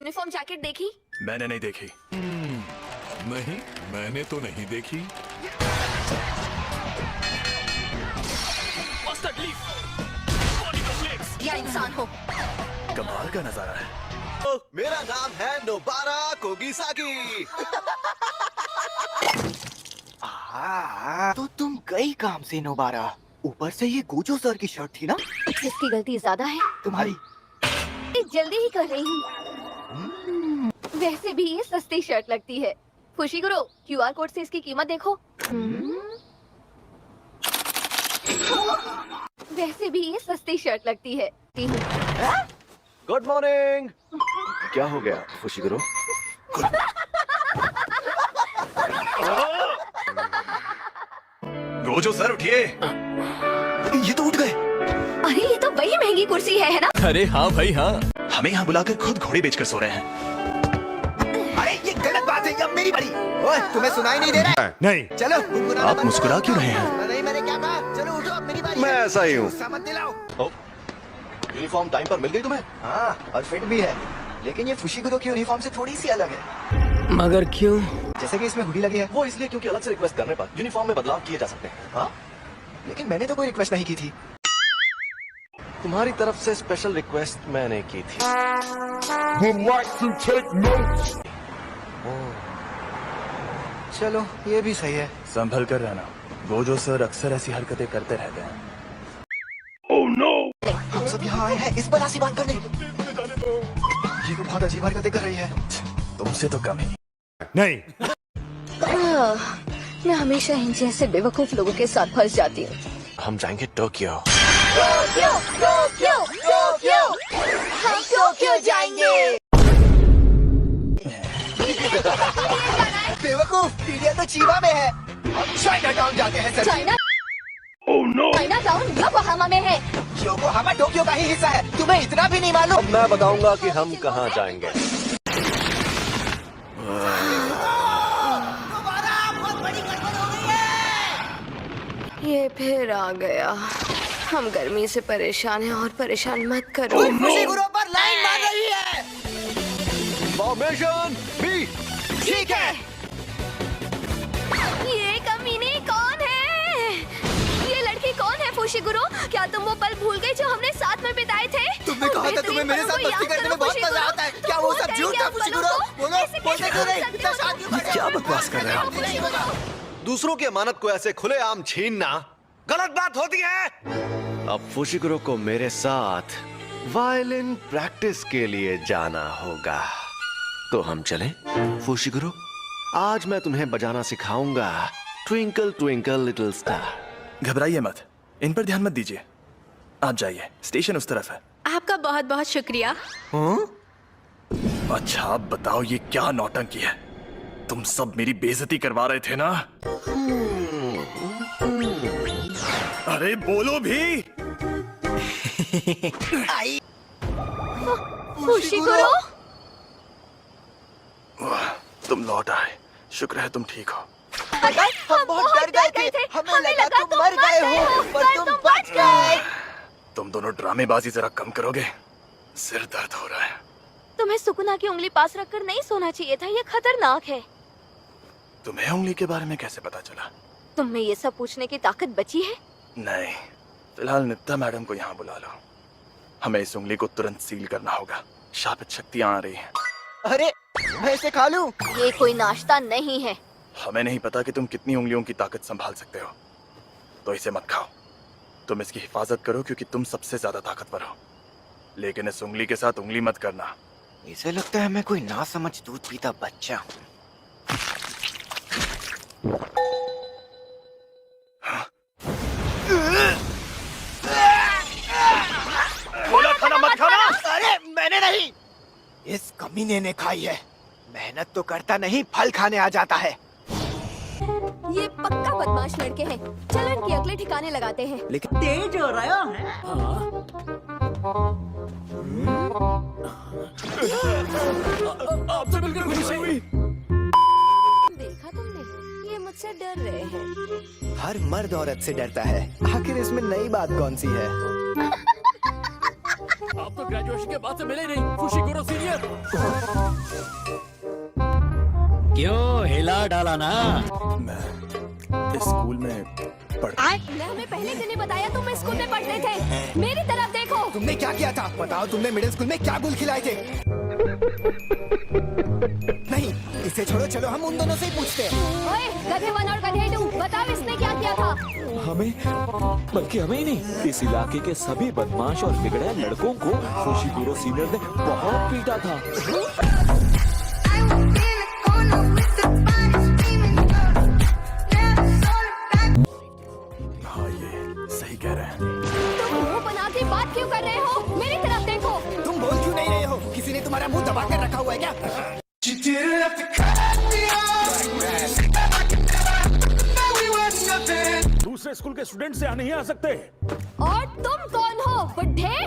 Uniform jacket देखी? मैंने नहीं देखी। नहीं, मैंने तो नहीं देखी। या इंसान हो। कमाल का नजारा है। मेरा नाम है नोबारा कोगिसाकी। तो तुम गई काम से नोबारा। ऊपर से ये गोजो सर की शर्ट थी ना? किसकी गलती ज्यादा है? तुम्हारी। जल्दी ही कर रही हूँ। वैसे भी ये सस्ती शर्ट लगती है। खुशी करो, क्यूआर कोड से इसकी कीमत देखो। वैसे भी ये सस्ती शर्ट लगती है। Good morning. क्या हो गया फुशिगुरो? गोजो सर उठिए। ये तो उठ गए। अरे ये तो वही महंगी कुर्सी है ना? अरे हाँ भाई हाँ। हमें यहाँ बुलाकर खुद घोड़े बेचकर सो रहे हैं। अरे ये गलत बात है, अब मेरी बारी। ओए, तुम्हें सुनाई नहीं दे रहा है? नहीं। चलो आप मुस्कुरा क्यों रहे हैं? नहीं, मैंने क्या कहा? चलो उठो, अब मेरी बारी। मैं ऐसा ही हूँ। गुस्सा मत दिलाओ। यूनिफॉर्म टाइम पर मिल गई तुम्हें? हाँ, और फिट भी है, लेकिन ये फुशिगुरो की यूनिफॉर्म से थोड़ी सी अलग है। मगर क्यों? जैसे कि इसमें हुडी लगी है। वो इसलिए क्योंकि अलग से रिक्वेस्ट करने पर यूनिफॉर्म में बदलाव किए जा सकते हैं। हाँ? लेकिन मैंने तो कोई रिक्वेस्ट नहीं की थी। तुम्हारी तरफ से स्पेशल रिक्वेस्ट मैंने की थी। चलो, ये भी सही है। संभल कर रहना। गोजो सर अक्सर ऐसी हरकतें करते रहते हैं। हम सब यहाँ आए हैं इस बला सी बात करने। ये तो बहुत अजीब हरकतें कर रही है। तुमसे तो कम ही। नहीं। मैं हमेशा इन जैसे बेवकूफ लोगों के साथ फंस जाती हूँ। हम जाएंगे टोक्यो। हम टोक्यो जाएंगे। बेवकूफ, इंडिया तो चीवा में है। हम चाइना टाउन जाते हैं सर। चाइना टाउन योकोहामा में है। योकोहामा टोक्यो का ही हिस्सा है, तुम्हें इतना भी नहीं मालूम? मैं बताऊंगा कि हम कहाँ जाएंगे। ये फिर आ गया। हम गर्मी से परेशान हैं और परेशान मत करो। फुशिगुरो पर लाइन मार रही है। Formation B. ठीक है। ये कमीने कौन है? ये लड़की कौन है फुशिगुरो? क्या तुम वो पल भूल गई जो हमने साथ में बिताए थे? तुमने कहा था तुम्हें मेरे साथ मस्ती करने में बहुत मजा आता है। क्या वो सब झूठ था फुशिगुरो? बोलो, बोलते क्यों नहीं? इतना शांत क्यों कर रहे हो? क्या बकवास कर रहे हो? दूसरों की अमानत को ऐसे खुलेआम छीनना गलत बात होती है। अब फुशिगुरो को मेरे साथ वायलिन प्रैक्टिस के लिए जाना होगा। तो हम चलें? फुशिगुरो, आज मैं तुम्हें बजाना सिखाऊंगा। Twinkle twinkle little star. घबराइए मत, इन पर ध्यान मत दीजिए। आप जाइए, स्टेशन उस तरफ है। आपका बहुत बहुत शुक्रिया। अच्छा आप बताओ ये क्या नौटंकी है? तुम सब मेरी बेइज्जती करवा रहे थे ना? अरे बोलो भी। फुशिगुरो, तुम लौट आए, शुक्र है तुम ठीक हो। हम बहुत डर गए थे। हमें लगा तुम मर गए हो, पर तुम बच गए। तुम दोनों ड्रामेबाजी जरा कम करोगे? सिर दर्द हो रहा है। तुम्हें सुकुना की उंगली पास रखकर नहीं सोना चाहिए था, ये खतरनाक है। तुम्हें उंगली के बारे में कैसे पता चला? तुम में ये सब पूछने की ताकत बची है? नहीं, फिलहाल नित्ता मैडम को यहाँ बुला लो। हमें इस उंगली को तुरंत सील करना होगा। शापित शक्तियाँ आ रही हैं। अरे, मैं इसे खा लूं? ये कोई नाश्ता नहीं है। हमें नहीं पता कि तुम कितनी उंगलियों की ताकत संभाल सकते हो, तो इसे मत खाओ। तुम इसकी हिफाजत करो क्योंकि तुम सबसे ज्यादा ताकतवर हो, लेकिन इस उंगली के साथ उंगली मत करना। इसे लगता है मैं कोई नासमझ दूध पीता बच्चा हूँ। बोला खाना मत खाना। अरे मैंने नहीं, इस कमीने ने खाई है। मेहनत तो करता नहीं, फल खाने आ जाता है। ये पक्का बदमाश लड़के हैं। चलो इनके अगले ठिकाने लगाते हैं। लेकिन तेज हो रहा है। आपसे मिलकर खुशी हुई। देखा तुमने, ये मुझसे डर रहे हैं। हर मर्द औरत से डरता है, आखिर इसमें नई बात कौन सी है? आप तो ग्रेजुएशन के बाद से मिले नहीं, फुशिकुरो सीनियर। क्यों हिला डाला ना? मैं इस स्कूल में मैं हमें पहले दिन ही बताया तुम इस स्कूल में पढ़ते थे। मेरी तरफ देखो। तुमने क्या किया था? बताओ, तुमने मिडिल स्कूल में क्या गुल खिलाए थे? नहीं, इसे छोड़ो, चलो हम उन दोनों से ही पूछते हैं। ओए, गधे 1 और गधे 2, बताओ इसने क्या किया था? हमें, बल्कि हमें ही नहीं, इस इलाके के सभी बदमाश और बिगड़े लड़कों को फुशिकुरो सीनियर ने बहुत पीटा था। हाँ, ये सही कह रहे हैं। तुम मुंह बना के बात क्यों कर रहे हो? मेरी तरफ देखो। तुम बोल क्यों नहीं रहे हो? किसी ने तुम्हारा मुंह दबा कर रखा हुआ है क्या? दूसरे स्कूल के स्टूडेंट से यहाँ नहीं आ सकते। और तुम कौन हो, बुड्ढे?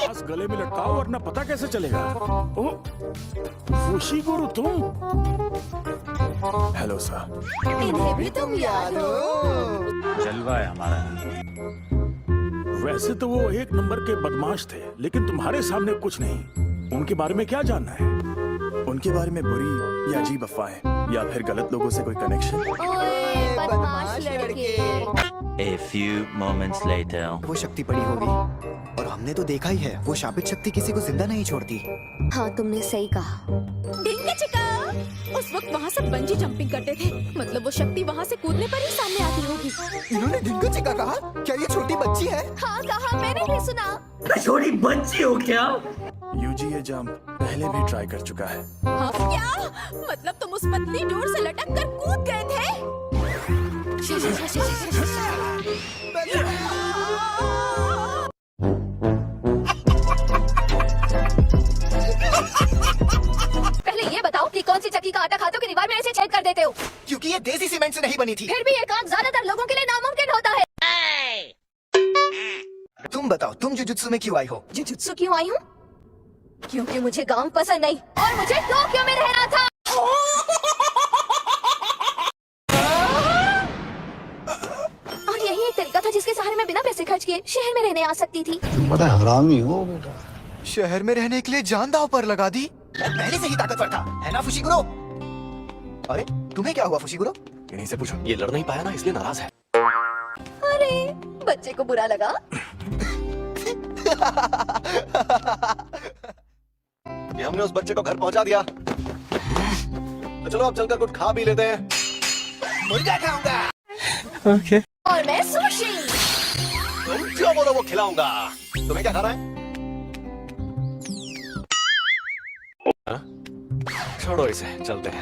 बस गले में लटकाओ वरना पता कैसे चलेगा। ओ, फुशिकुरो तुम? Hello sir. इन्हें भी तुम याद हो? जलवा है हमारा। वैसे तो वो एक नंबर के बदमाश थे, लेकिन तुम्हारे सामने कुछ नहीं। उनके बारे में क्या जानना है? उनके बारे में बुरी या अजीब अफवाहें या फिर गलत लोगों से कोई कनेक्शन? ओए, बदमाश लड़के। A few moments later. वो शक्ति पड़ी होगी, और हमने तो देखा ही है, वो शापित शक्ति किसी को जिंदा नहीं छोड़ती। हाँ, तुमने सही कहा। डिंगा चिका, उस वक्त वहाँ सब बंजी जंपिंग करते थे, मतलब वो शक्ति वहाँ से कूदने पर ही सामने आती होगी। इन्होंने डिंगो चिका कहा? क्या ये छोटी बच्ची है? हाँ कहा, मैंने भी सुना। छोटी बच्ची हो क्या? यूजी ये जंप पहले भी ट्राई कर चुका है। हाँ, क्या? मतलब तुम उस पतली डोर से लटक कर कूद गए थे? पहले ये बताओ कि कौन सी चक्की का आटा खाते हो कि दीवार में ऐसे छेद कर देते हो? क्योंकि ये देसी सीमेंट से नहीं बनी थी। फिर भी ये काम ज्यादातर लोगों के लिए नामुमकिन होता है। तुम बताओ, तुम जुजुत्सु में क्यों आई हो? जुजुत्सु क्यों आई हूँ? क्योंकि मुझे गांव पसंद नहीं और मुझे टोक्यो में रहना था। और यही एक तरीका था जिसके सहारे मैं बिना पैसे खर्च किए शहर में रहने आ सकती थी। बड़ा हरामी हो बेटा। शहर में रहने के लिए जान दांव पर लगा दी। मैं पहले से ही ताकतवर था, है ना फुशिकुरो? अरे तुम्हें क्या हुआ फुशिकुरो? इन्हीं से पूछो। ये लड़ नहीं पाया ना, इसलिए नाराज है। अरे, बच्चे को बुरा लगा। ये हमने उस बच्चे को घर पहुंचा दिया, तो चलो अब चलकर कुछ खा भी लेते हैं। मुर्गा खाऊंगा। ओके। और मैं सुशी। तुम जो बोलो वो खिलाऊंगा। तुम्हें क्या खाना है? हाँ? छोड़ो इसे, चलते हैं।